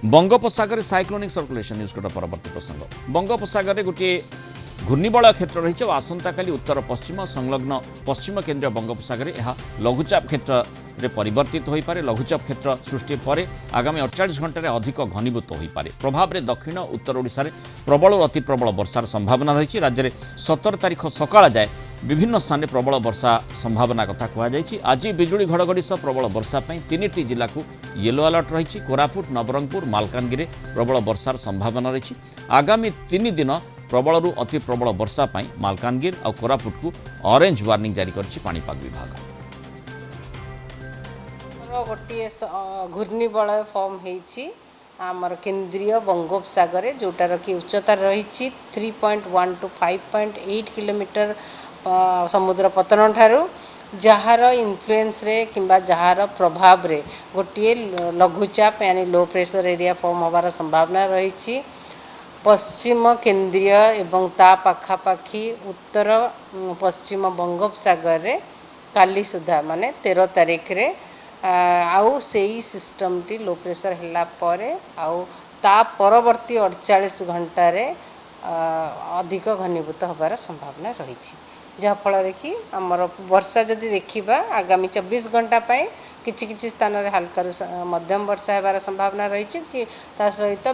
Bangopsagar cyclonic circulation news Kota परवर्ती प्रसंग बंगोपसागर गोटे घूर्णिबलय क्षेत्र रही आसंता काली उत्तर पश्चिम संलग्न पश्चिम केन्द्रीय बंगोपसागर यह लघुचाप क्षेत्र रे परिवर्तित हो पारे। लघुचाप क्षेत्र सृष्टि पर आगामी 48 घंटे अधिक घनीभूत हो पारे। प्रभाव में दक्षिण उत्तर ओडिशा रे प्रबल और अति प्रबल वर्षार संभावना रही। राज्य में 17 तारीख सकाळ जाए विभिन्न स्थान में प्रबल वर्षा संभावना कथा कहुई। आज बिजुली घड़घड़ी सह प्रबल वर्षा तीन जिला को येलो अलर्ट रही। कोरापुट नवरंगपुर मालकानगिरी प्रबल वर्षार संभावना रही। आगामी 3 दिन प्रबल अति प्रबल वर्षा मालकानगिरी और कोरापुट को ऑरेंज वार्निंग जारी करछि पाणीपाग विभाग। गोटे घूर्णिबलय फॉर्म होईछि आमर केंद्रीय बंगोपसागर जोटार कि उच्चता रही 3.1 टू 5.8 किलोमीटर समुद्र पतन ठारू जार इन्फ्लुएंस रे किंबा जार प्रभाव रे गोटे लघुचाप यानी लो प्रेशर एरिया फॉर्म होबार संभावना रही। पश्चिम केंद्रीय एवं ता पाखापाखी उत्तर पश्चिम बंगोपसागर रे काली सुधा माने 13 तारीख रे आउ सेई सिस्टम टी लो प्रेशर हैला परे आउ ता परवर्ती 48 घंटा रे अधिक घनीभूत होबार संभावना रही। जहाँफल कि आमर वर्षा जदि देखा आगामी 24 घंटा किछि स्थान रे हल्का मध्यम वर्षा होबार संभावना रही कि ता सहित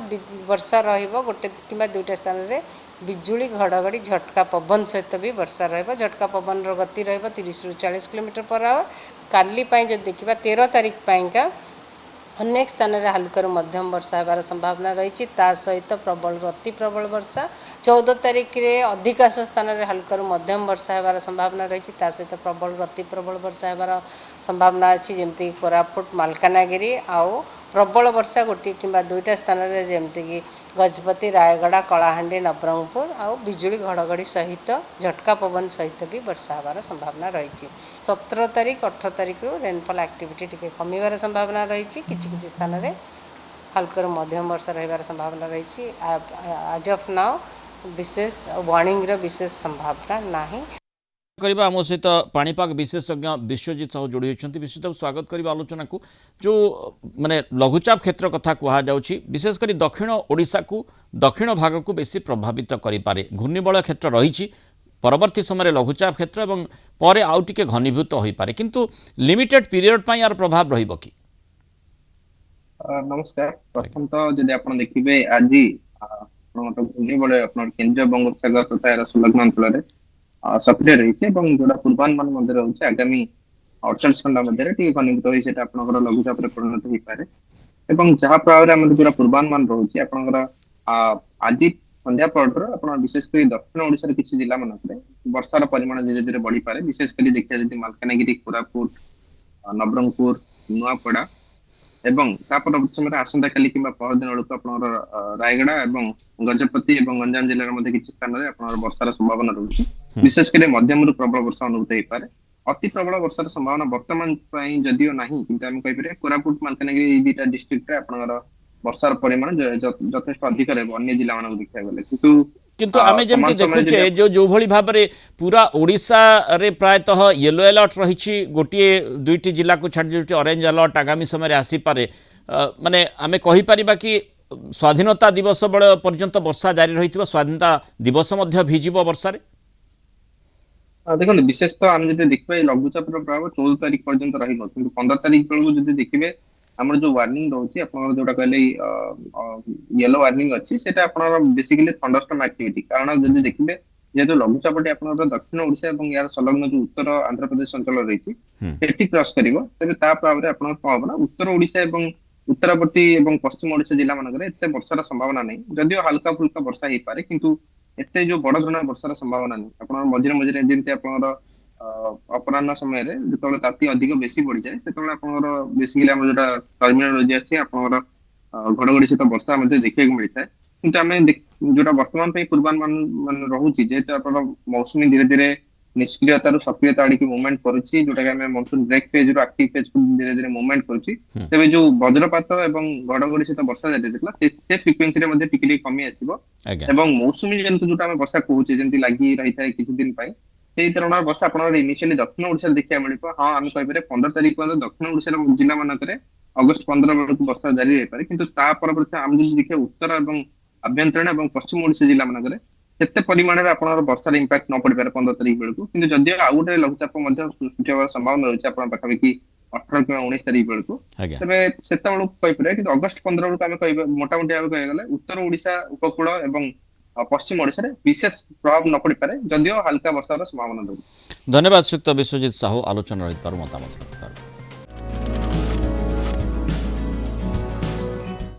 वर्षा रहिबो गोटे किंबा दुईटा स्थान रे बिजुली घड़घड़ी झटका पवन सहित भी वर्षा रहिबो। झटका पवन रो गति रहिबो 30 ରୁ 40 किलोमीटर पर आवर। काली जब देखा 13 तारीख का अनेक स्थान में हल्का मध्यम वर्षा होबार संभावना रही। सहित प्रबल अति प्रबल वर्षा 14 तारीख रे अधिकांश स्थान में हल्का मध्यम वर्षा होबार संभावना रही। सहित प्रबल अति प्रबल वर्षा होबार संभावना अच्छी जमती कोरापुट मालकानगिरी आउ प्रबल वर्षा गोटे किंबा दुईटा स्थान में जमती कि गजपति रायगड़ा कलाहांडी नवरंगपुर आउ बिजुली घड़घड़ी सहित झटका पवन सहित भी वर्षा होबार संभावना रही। 17 तारीख 18 तारीख रेनफॉल एक्टिविटी टिके कमिबार संभावना रही। किछि स्थान रे हल्का मध्यम वर्षा रहिबार संभावना रही। आज ऑफ नाउ विशेष वार्निंग रो विशेष संभावना नाही। करबा आम सहित पाणीपाग विशेषज्ञ विश्वजीत साहू जोड़ी होती। विश्वजीत स्वागत करबा आलोचना को जो माने लघुचाप क्षेत्र कथा कहा जाउछि विशेषकर दक्षिण ओडिशा को दक्षिण भाग को बेसी प्रभावित करि पारे। घूर्णिबलय क्षेत्र रही परवर्ती समय लघुचाप क्षेत्र एवं पर आउ टिके घनीभूत हो पारे किंतु लिमिटेड पीरियड पर यार प्रभाव रहिबो कि? नमस्कार। प्रथम तो जदि आपण देखिबे आज घूर्णिबलय अपन केंद्रीय बंगोपसागर तथा यार संलग्न अंचल सक्रिय रही जोड़ा पूर्वानुमान रही आगामी 48 घंटा मध्य घनीभूत हो लघुचाप परिणत हो पारे। जहाँ प्रभाव जो पूर्वानुमान रोचे आज संध्या पर विशेषकर दक्षिण ओडिशा किसी जिला मानक वर्षार परिमाण धीरे धीरे बढ़ी पारे। विशेषकर देखा जब मालकानगिरी कोरापुट नवरंगपुर नुआपड़ा एवं समय आसंता काली कि परदिन बेलू रायगड़ा एवं गजपति और गंजाम जिले में किसी स्थान में वर्षार संभावना रही। विशेषकर मध्यम प्रबल वर्षा अनुभूत हो पारे। अति प्रबल वर्षार संभावना वर्तमान जदियो नहीं किंतु आम कहीपर कोरापुट मालकानगिरी दुईटा डिस्ट्रिक्ट वर्षार परिमाण यथेष्ट अधिक अन्य जिला मान देखा गले किंतु आमे जेमति देखुचे जो भली भाव रे पूरा ओडिशा रे प्रायतः येलो अलर्ट रही गोटे दुईटी जिला को छाड़ जो ऑरेंज अलर्ट आगामी समय रे आसी पारे। माने आमे कहि परिबा कि स्वाधीनता दिवस बेले पर्यंत वर्षा जारी रही स्वाधीनता दिवस मध्य भिजिबो वर्षा रे। देखो विशेष तो आम जब देखिए लघुचाप प्रभाव 14 तारीख पर्यंत रहिबो किंतु 15 तारीख बेलू जब देखिए आमर जो वार्निंग रोचे जोटा कहले येलो वार्निंग अच्छी सेटा बेसिकली थंडरस्टॉर्म एक्टिविटी कारण जब देखिए जेहेतु लघुचापटी दक्षिण ओडिशा और यार संलग्न जो उत्तर आंध्र प्रदेश अंचल रही क्रॉस करिवो तबे ता प्रभाव आपन कौन ना उत्तर ओडिशा और उत्तरवर्ती और पश्चिम ओडिशा जिला मानक एते वर्षार संभावना नहीं जदियो हल्का फुल्का वर्षा हो पारे किंतु एते जो बड़ धरण वर्षार संभावना नहीं। आप मझे मझे जमी आप अपराह्न समय जो ताती अधिक बेसी बढ़ी जाए से बेसिकली जो टर्मिनोलॉजी अच्छी घड़घड़ी सहित वर्षा देखा मिलता है किंतु आम जो वर्तमान पूर्वानुमान रोचे जेहेतु आप मौसुमी धीरे धीरे निष्क्रियतार सक्रियता आड़िकी मुवमेंट करुच्ची जोटा कि मनसून ब्रेक फेज रू एक्टिव फेज को धीरे धीरे मुवमेंट करुच्ची तेज जो वज्रपात एवं घड़घड़ी सहित वर्षा जारी रहता से फ्रिक्वेन्सी टिके कमी आसो एवं मौसुमी जंतु जो वर्षा कहूचे जमी लगी रही है किसी दिन से धरण वर्षा आप इनिशियली दक्षिण ओडिशा देखा मिले। हाँ आम कहीपर 15 तारीख पर्यटन दक्षिण ओडिशा जिला मानक ଅଗଷ୍ଟ 15 ବେଳକୁ ବର୍ଷା ଜାରି ରହିପାରେ, କିନ୍ତୁ ତା ପରବର୍ତ୍ତୀ ଆମେ ଯଦି ଦେଖିବା ଉତ୍ତର ଏବଂ ଆଭ୍ୟନ୍ତରୀଣ ଏବଂ ପଶ୍ଚିମ ଓଡିଶା ଜିଲ୍ଲା ମାନଙ୍କରେ କେତେ ପରିମାଣରେ ଆପଣଙ୍କର ବର୍ଷାର ଇମ୍ପାକ୍ଟ ନ ପଡିପାରେ 15 ତାରିଖ ବେଳକୁ। କିନ୍ତୁ ଯଦିଓ ଆଉ ଗୋଟେ ଲଘୁଚାପ ମଧ୍ୟ ସୃଷ୍ଟି ହେବାର ସମ୍ଭାବନା ରହିଛି ଆପଣ ପାଖାପାଖି 18 କିମ୍ବା 19 ତାରିଖ ବେଳକୁ, ଆଜ୍ଞା ତେବେ ସେତେବେଳକୁ କହିପାରିବା। କିନ୍ତୁ ଅଗଷ୍ଟ 15 ବେଳକୁ ଆମେ କହିବା ମୋଟାମୋଟି ଭାବେ କହିବାକୁ ଗଲେ ଉତ୍ତର ଓଡିଶା ଉପକୂଳ ଏବଂ ପଶ୍ଚିମ ଓଡିଶାରେ ବିଶେଷ ପ୍ରଭାବ ନ ପଡିପାରେ, ଯଦିଓ ହାଲକା ବର୍ଷାର ସମ୍ଭାବନା ରହିଛି। ଧନ୍ୟବାଦ ଶ୍ରୀଯୁକ୍ତ ବିଶ୍ୱଜିତ ସାହୁ ଆଲୋଚନା ରହିଥିବାରୁ ମତାମତ ରଖିଥିବାରୁ।